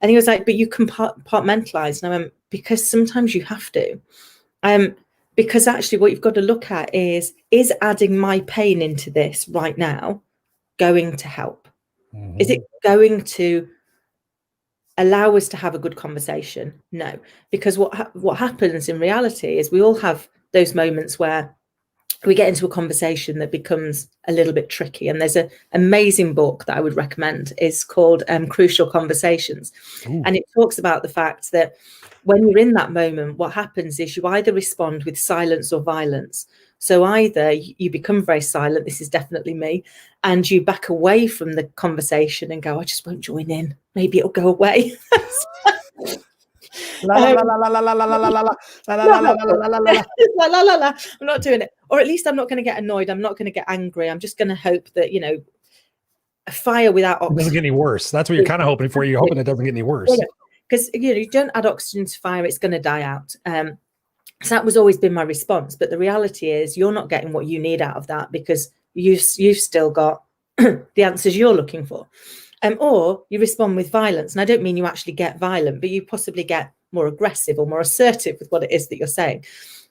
he was like, "But you compartmentalize." And I went, "Because sometimes you have to. Because actually what you've got to look at is adding my pain into this right now going to help? Mm-hmm. Is it going to allow us to have a good conversation? No, because what happens in reality is we all have those moments where we get into a conversation that becomes a little bit tricky. And there's an amazing book that I would recommend. It's called Crucial Conversations. Ooh. And it talks about the fact that when you're in that moment, what happens is you either respond with silence or violence. So either you become very silent, this is definitely me, and you back away from the conversation and go, "I just won't join in. Maybe it'll go away." I'm not doing it. Or at least I'm not going to get annoyed. I'm not going to get angry. I'm just going to hope that, a fire without oxygen. It doesn't get any worse. That's what you're kind of hoping for. You're hoping it doesn't get any worse. Because, you don't add oxygen to fire, it's going to die out. So that was always been my response. But the reality is you're not getting what you need out of that because you've still got the answers you're looking for. Or you respond with violence. And I don't mean you actually get violent, but you possibly get more aggressive or more assertive with what it is that you're saying.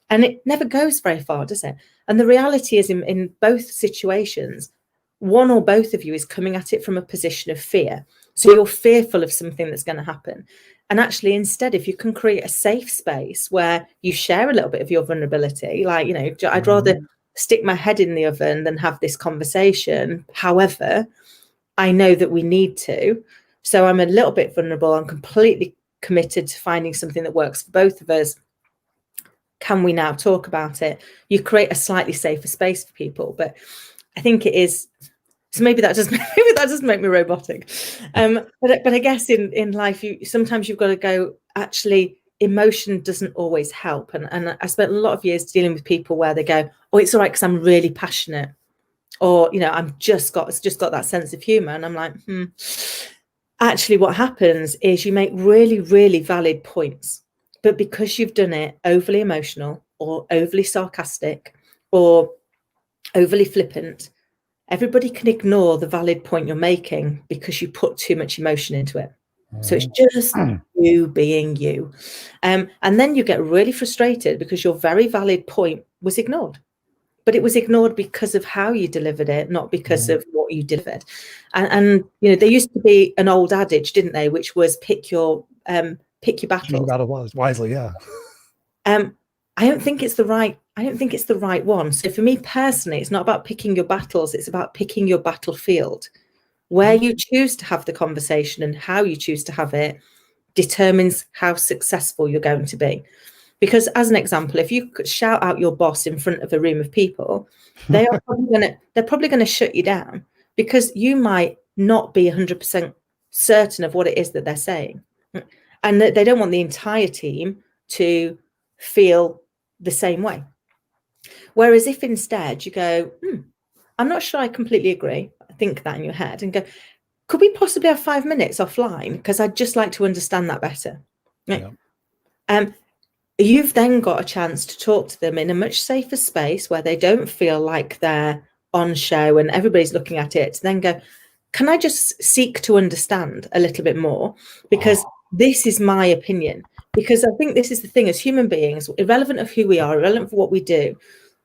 And it never goes very far, does it? And the reality is in both situations, one or both of you is coming at it from a position of fear. So you're fearful of something that's going to happen. And actually, instead, if you can create a safe space where you share a little bit of your vulnerability, like, I'd rather stick my head in the oven than have this conversation. However, I know that we need to. So I'm a little bit vulnerable. I'm completely committed to finding something that works for both of us. Can we now talk about it? You create a slightly safer space for people. But I think it is. So maybe that doesn't make me robotic. But I guess in life, sometimes you've got to go, actually, emotion doesn't always help. And I spent a lot of years dealing with people where they go, "Oh, it's all right because I'm really passionate." Or, I'm just got that sense of humor. And I'm like, Actually, what happens is you make really, really valid points. But because you've done it overly emotional or overly sarcastic or overly flippant, everybody can ignore the valid point you're making because you put too much emotion into it. So it's just you being you. And then you get really frustrated because your very valid point was ignored. But it was ignored because of how you delivered it, not because of what you delivered. And there used to be an old adage, didn't they, which was pick your battles wisely. Yeah. I don't think it's the right one. So for me personally, it's not about picking your battles. It's about picking your battlefield. Where you choose to have the conversation and how you choose to have it determines how successful you're going to be. Because as an example, if you could shout out your boss in front of a room of people, they're probably going to shut you down because you might not be 100% certain of what it is that they're saying. And they don't want the entire team to feel the same way. Whereas if instead you go, I'm not sure I completely agree. Think that in your head and go, could we possibly have 5 minutes offline? Because I'd just like to understand that better. Yeah. You've then got a chance to talk to them in a much safer space where they don't feel like they're on show and everybody's looking at it. To then go, can I just seek to understand a little bit more? Because this is my opinion. Because I think this is the thing, as human beings, irrelevant of who we are, irrelevant for what we do,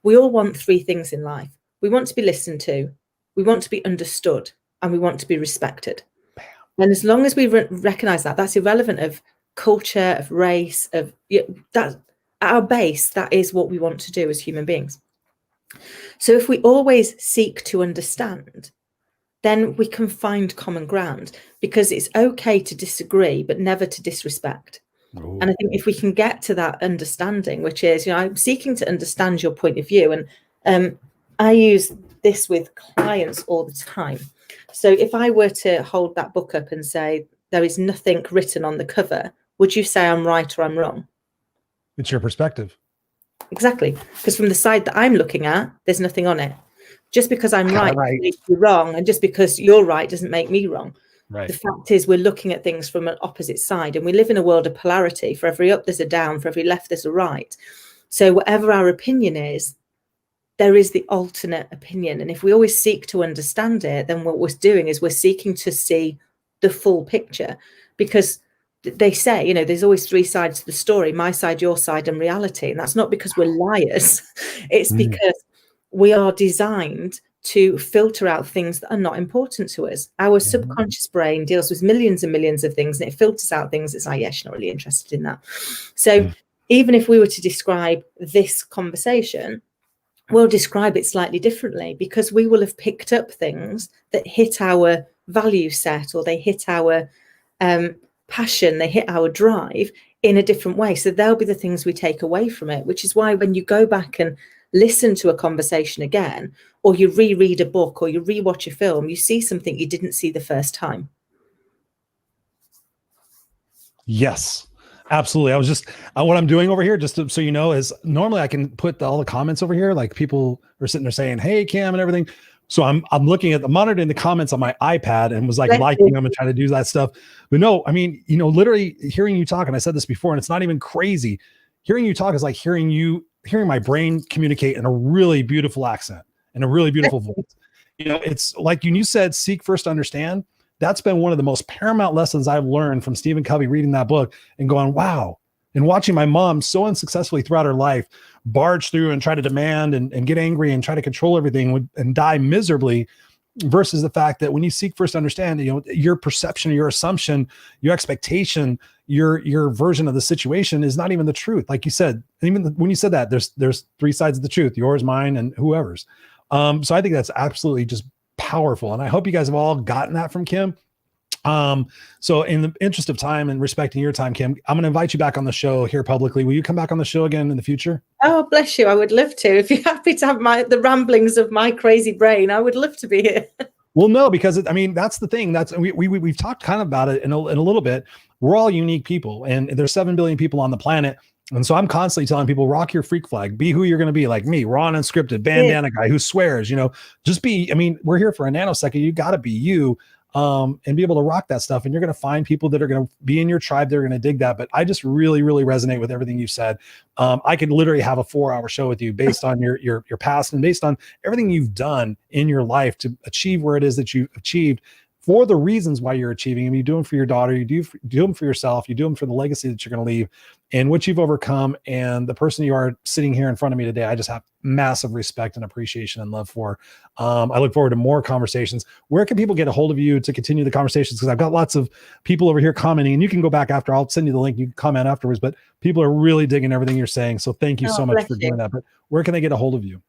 we all want 3 things in life. We want to be listened to, we want to be understood, and we want to be respected. And as long as we recognize that, that's irrelevant of culture, of race, of that. At our base, that is what we want to do as human beings. So if we always seek to understand, then we can find common ground, because it's okay to disagree, but never to disrespect. Ooh. And I think if we can get to that understanding, which is, I'm seeking to understand your point of view. And I use this with clients all the time. So if I were to hold that book up and say, there is nothing written on the cover, would you say I'm right or I'm wrong? It's your perspective. Exactly. Because from the side that I'm looking at, there's nothing on it. Just because I'm right, makes you wrong. And just because you're right doesn't make me wrong. Right. The fact is, we're looking at things from an opposite side, and we live in a world of polarity. For every up, there's a down. For every left, there's a right. So whatever our opinion is, there is the alternate opinion. And if we always seek to understand it, then what we're doing is we're seeking to see the full picture. Because they say, there's always three sides to the story: my side, your side, and reality. And that's not because we're liars. It's because we are designed to filter out things that are not important to us. Our subconscious brain deals with millions and millions of things, and it filters out things. It's like, yes, you're not really interested in that. So even if we were to describe this conversation, we'll describe it slightly differently, because we will have picked up things that hit our value set, or they hit our passion, they hit our drive in a different way. So they'll be the things we take away from it, which is why when you go back and listen to a conversation again, or you reread a book, or you rewatch a film, you see something you didn't see the first time. Yes, absolutely. I was just, what I'm doing over here, just so you know, is normally I can put all the comments over here. Like people are sitting there saying, hey, Cam, and everything. So I'm looking at the monitoring the comments on my iPad and was like liking them and trying to do that stuff. But no, I mean, literally hearing you talk, and I said this before, and it's not even crazy. Hearing you talk is like hearing my brain communicate in a really beautiful accent and a really beautiful voice. It's like you said, seek first to understand. That's been one of the most paramount lessons I've learned from Stephen Covey, reading that book and going, wow. And watching my mom so unsuccessfully throughout her life barge through and try to demand and get angry and try to control everything and die miserably, versus the fact that when you seek first to understand, your perception, your assumption, your expectation, your version of the situation is not even the truth. Like you said, even when you said that, there's three sides of the truth: yours, mine, and whoever's. So I think that's absolutely just powerful. And I hope you guys have all gotten that from Kim. So in the interest of time and respecting your time, Kim, I'm going to invite you back on the show here publicly. Will you come back on the show again in the future? Oh, bless you. I would love to. If you're happy to have the ramblings of my crazy brain, I would love to be here. Well, no, because that's the thing. We've talked kind of about it in a little bit. We're all unique people, and there's 7 billion people on the planet. And so I'm constantly telling people, rock your freak flag, be who you're going to be, like me, Raw and Unscripted, bandana guy who swears, just be, we're here for a nanosecond. You got to be you. And be able to rock that stuff. And you're going to find people that are going to be in your tribe. They're going to dig that. But I just really, really resonate with everything you said. I could literally have a 4-hour show with you based on your past and based on everything you've done in your life to achieve where it is that you've achieved, for the reasons why you're achieving them. You do them for your daughter, you do them for yourself, you do them for the legacy that you're going to leave, and what you've overcome, and the person you are sitting here in front of me today. I just have massive respect and appreciation and love for. I look forward to more conversations. Where can people get a hold of you to continue the conversations? Because I've got lots of people over here commenting, and you can go back after. I'll send you the link. You can comment afterwards, but people are really digging everything you're saying. So thank you so much for doing that. But where can they get a hold of you?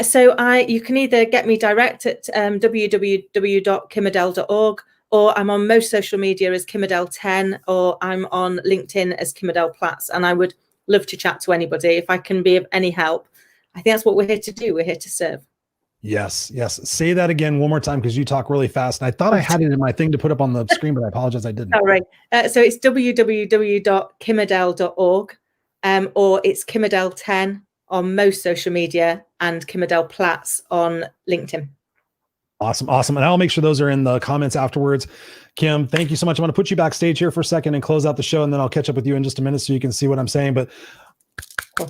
So you can either get me direct at www.kimadele.org, or I'm on most social media as Kim Adele-10, or I'm on LinkedIn as Kim Adele-Platts. And I would love to chat to anybody if I can be of any help. I think that's what we're here to do. We're here to serve. Yes. Say that again one more time, because you talk really fast. And I thought I had it in my thing to put up on the screen, but I apologize, I didn't. All right. So it's www.kimadele.org, or it's Kim Adele-10 on most social media, and Kim Adele-Platts on LinkedIn. Awesome. And I'll make sure those are in the comments afterwards. Kim, thank you so much. I'm going to put you backstage here for a second and close out the show, and then I'll catch up with you in just a minute so you can see what I'm saying. But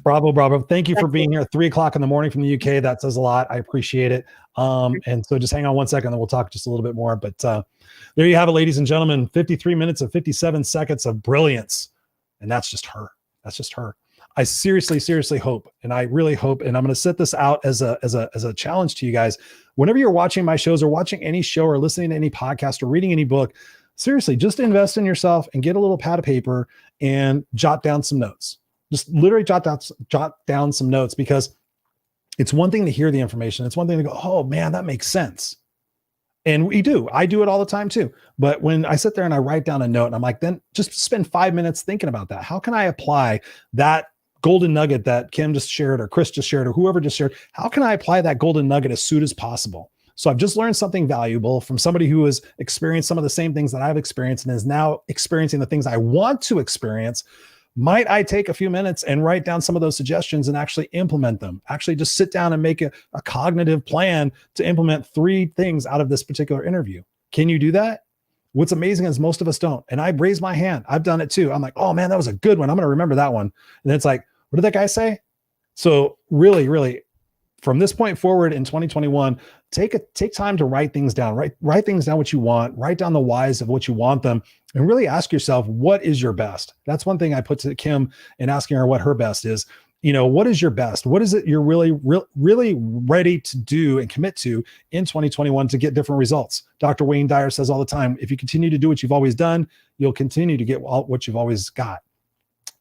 bravo. Thank you for being here at 3:00 in the morning from the UK. That says a lot. I appreciate it. And so just hang on one second, and we'll talk just a little bit more. But there you have it, ladies and gentlemen, 53 minutes and 57 seconds of brilliance. And that's just her. I seriously hope, and I really hope, and I'm going to set this out as a challenge to you guys. Whenever you're watching my shows or watching any show or listening to any podcast or reading any book, seriously, just invest in yourself and get a little pad of paper and jot down some notes. Just literally jot down some notes, because it's one thing to hear the information. It's one thing to go, oh man, that makes sense. And I do it all the time too. But when I sit there and I write down a note, and I'm like, then just spend 5 minutes thinking about that. How can I apply that golden nugget that Kim just shared, or Chris just shared, or whoever just shared? How can I apply that golden nugget as soon as possible, So I've just learned something valuable from somebody who has experienced some of the same things that I've experienced and is now experiencing the things I want to experience. Might I take a few minutes and write down some of those suggestions and actually implement them? Actually just sit down and make a cognitive plan to implement 3 things out of this particular interview. Can you do that? What's amazing is most of us don't. And I raise my hand. I've done it too. I'm like, oh man, that was a good one. I'm going to remember that one. And then it's like, what did that guy say? So really, really, from this point forward in 2021, take time to write things down, write things down what you want, write down the whys of what you want them, and really ask yourself, what is your best? That's one thing I put to Kim in asking her what her best is. What is your best? What is it you're really ready to do and commit to in 2021 to get different results? Dr. Wayne Dyer says all the time, if you continue to do what you've always done, you'll continue to get what you've always got.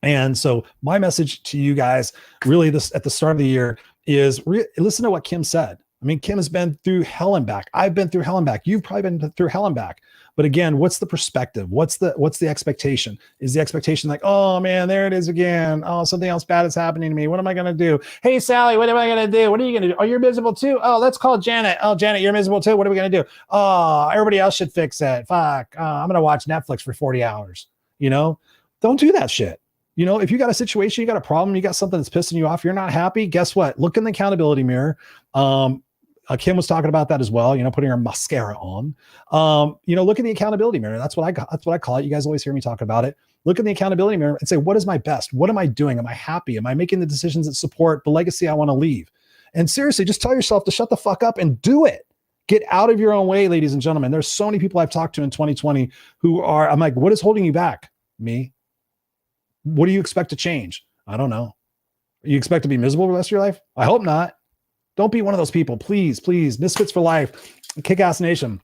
And so my message to you guys really this at the start of the year is listen to what Kim said. I mean, Kim has been through hell and back. I've been through hell and back. You've probably been through hell and back. But again, what's the perspective? What's the expectation? Is the expectation like, oh man, there it is again. Oh, something else bad is happening to me. What am I going to do? Hey, Sally, what am I going to do? What are you going to do? Oh, you're miserable too. Oh, let's call Janet. Oh, Janet, you're miserable too. What are we going to do? Oh, everybody else should fix it. Fuck. I'm going to watch Netflix for 40 hours. Don't do that shit. If you got a situation, you got a problem, you got something that's pissing you off, you're not happy, guess what? Look in the accountability mirror. Kim was talking about that as well, putting her mascara on. Look in the accountability mirror. That's what I call it. You guys always hear me talk about it. Look in the accountability mirror and say, what is my best? What am I doing? Am I happy? Am I making the decisions that support the legacy I want to leave? And seriously, just tell yourself to shut the fuck up and do it. Get out of your own way, ladies and gentlemen. There's so many people I've talked to in 2020 I'm like, what is holding you back? Me. What do you expect to change? I don't know. You expect to be miserable the rest of your life? I hope not. Don't be one of those people. Please, Misfits for Life, Kickass Nation,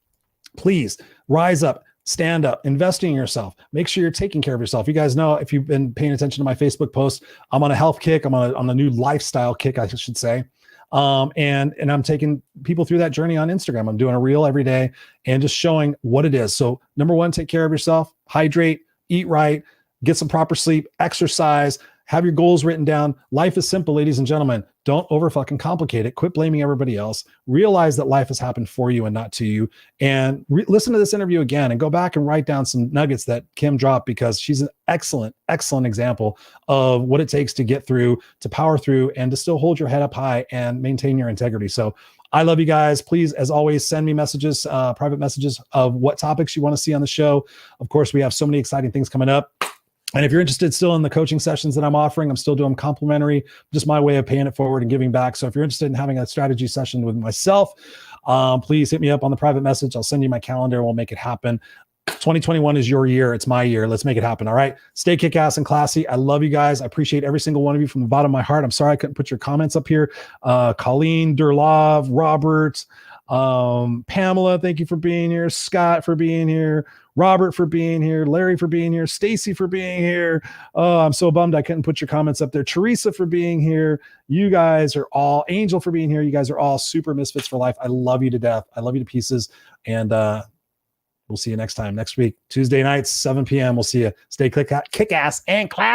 please rise up, stand up, investing in yourself. Make sure you're taking care of yourself. You guys know, if you've been paying attention to my Facebook posts, I'm on a health kick. I'm on a new lifestyle kick, I should say. And I'm taking people through that journey on Instagram. I'm doing a reel every day and just showing what it is. So number 1, take care of yourself, hydrate, eat right, get some proper sleep, exercise, have your goals written down. Life is simple, ladies and gentlemen. Don't over fucking complicate it. Quit blaming everybody else. Realize that life has happened for you and not to you. And listen to this interview again and go back and write down some nuggets that Kim dropped, because she's an excellent, excellent example of what it takes to get through, to power through, and to still hold your head up high and maintain your integrity. So I love you guys. Please, as always, send me messages, private messages of what topics you want to see on the show. Of course, we have so many exciting things coming up. And if you're interested still in the coaching sessions that I'm offering, I'm still doing complimentary, just my way of paying it forward and giving back. So if you're interested in having a strategy session with myself, please hit me up on the private message. I'll send you my calendar. We'll make it happen. 2021 is your year. It's my year. Let's make it happen. All right. Stay kick-ass and classy. I love you guys. I appreciate every single one of you from the bottom of my heart. I'm sorry I couldn't put your comments up here. Colleen, Durlov, Robert, Pamela, thank you for being here. Scott for being here. Robert for being here, Larry for being here, Stacy for being here. Oh, I'm so bummed I couldn't put your comments up there. Teresa for being here. You guys are all, Angel for being here. You guys are all super Misfits for Life. I love you to death. I love you to pieces. And we'll see you next time, next week, Tuesday nights, 7 p.m. We'll see you. Stay kick-ass and classy.